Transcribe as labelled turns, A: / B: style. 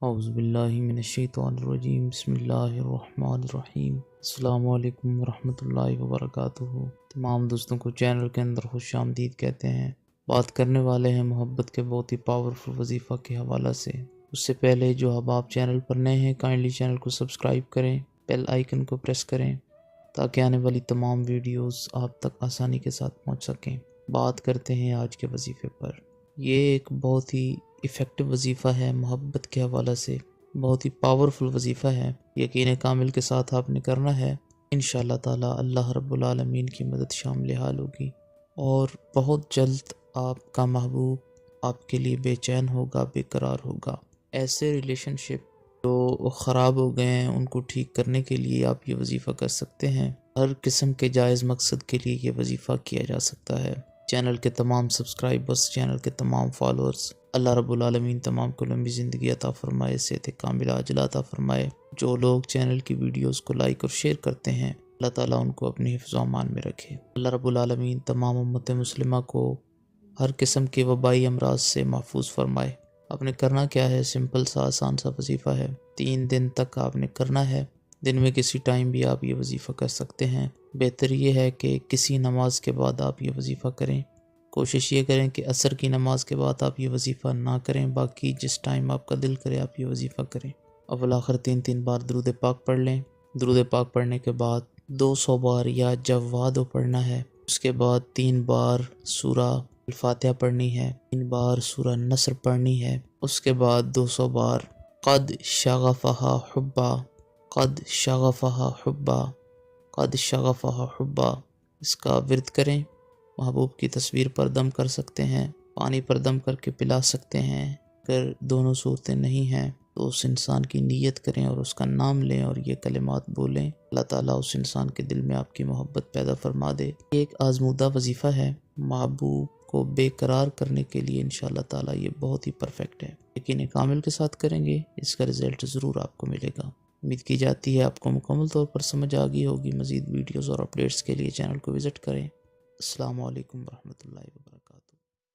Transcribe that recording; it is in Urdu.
A: اعوذ باللہ من الشیطان الرجیم بسم اللہ الرحمن الرحیم السلام علیکم ورحمۃ اللہ وبرکاتہ۔ تمام دوستوں کو چینل کے اندر خوش آمدید کہتے ہیں۔ بات کرنے والے ہیں محبت کے بہت ہی پاورفل وظیفہ کے حوالہ سے۔ اس سے پہلے جو اب آپ چینل پر نئے ہیں کائنڈلی چینل کو سبسکرائب کریں، بیل آئیکن کو پریس کریں تاکہ آنے والی تمام ویڈیوز آپ تک آسانی کے ساتھ پہنچ سکیں۔ بات کرتے ہیں آج کے وظیفے پر۔ یہ ایک بہت ہی ایفیکٹو وظیفہ ہے محبت کے حوالہ سے، بہت ہی پاورفل وظیفہ ہے۔ یقین کامل کے ساتھ آپ نے کرنا ہے، انشاءاللہ تعالی اللہ رب العالمین کی مدد شامل حال ہوگی، اور بہت جلد آپ کا محبوب آپ کے لیے بے چین ہوگا، بے قرار ہوگا۔ ایسے ریلیشن شپ جو خراب ہو گئے ہیں ان کو ٹھیک کرنے کے لیے آپ یہ وظیفہ کر سکتے ہیں۔ ہر قسم کے جائز مقصد کے لیے یہ وظیفہ کیا جا سکتا ہے۔ چینل کے تمام سبسکرائبرز، چینل کے تمام فالورز، اللہ رب العالمین تمام کو لمبی زندگی عطا فرمائے، صحت کاملہ عاجلہ عطا فرمائے۔ جو لوگ چینل کی ویڈیوز کو لائک اور شیئر کرتے ہیں، اللہ تعالیٰ ان کو اپنی حفظ و امان میں رکھے۔ اللہ رب العالمین تمام امت مسلمہ کو ہر قسم کے وبائی امراض سے محفوظ فرمائے۔ آپ نے کرنا کیا ہے، سمپل سا آسان سا وظیفہ ہے۔ 3 دن تک آپ نے کرنا ہے، دن میں کسی ٹائم بھی آپ یہ وظیفہ کر سکتے ہیں۔ بہتر یہ ہے کہ کسی نماز کے بعد آپ یہ وظیفہ کریں۔ کوشش یہ کریں کہ عصر کی نماز کے بعد آپ یہ وظیفہ نہ کریں، باقی جس ٹائم آپ کا دل کرے آپ یہ وظیفہ کریں۔ اول آخر 3 بار درود پاک پڑھ لیں۔ درود پاک پڑھنے کے بعد 200 بار یا جوادو پڑھنا ہے۔ اس کے بعد 3 بار سورہ الفاتحہ پڑھنی ہے، 3 بار سورہ نصر پڑھنی ہے۔ اس کے بعد 200 بار قد شغفہا حبا، قد شغفہا حبا، قد شغفہا حبا، اس کا ورد کریں۔ محبوب کی تصویر پر دم کر سکتے ہیں، پانی پر دم کر کے پلا سکتے ہیں۔ اگر دونوں صورتیں نہیں ہیں تو اس انسان کی نیت کریں اور اس کا نام لیں اور یہ کلمات بولیں۔ اللہ تعالیٰ اس انسان کے دل میں آپ کی محبت پیدا فرما دے۔ یہ ایک آزمودہ وظیفہ ہے، محبوب کو بے قرار کرنے کے لیے انشاءاللہ تعالیٰ یہ بہت ہی پرفیکٹ ہے۔ یقین کامل کے ساتھ کریں گے، اس کا رزلٹ ضرور آپ کو ملے گا۔ امید کی جاتی ہے آپ کو مکمل طور پر سمجھ آ گئی ہوگی۔ مزید ویڈیوز اور اپڈیٹس کے لیے چینل کو وزٹ کریں۔ السلام علیکم ورحمۃ اللہ وبرکاتہ۔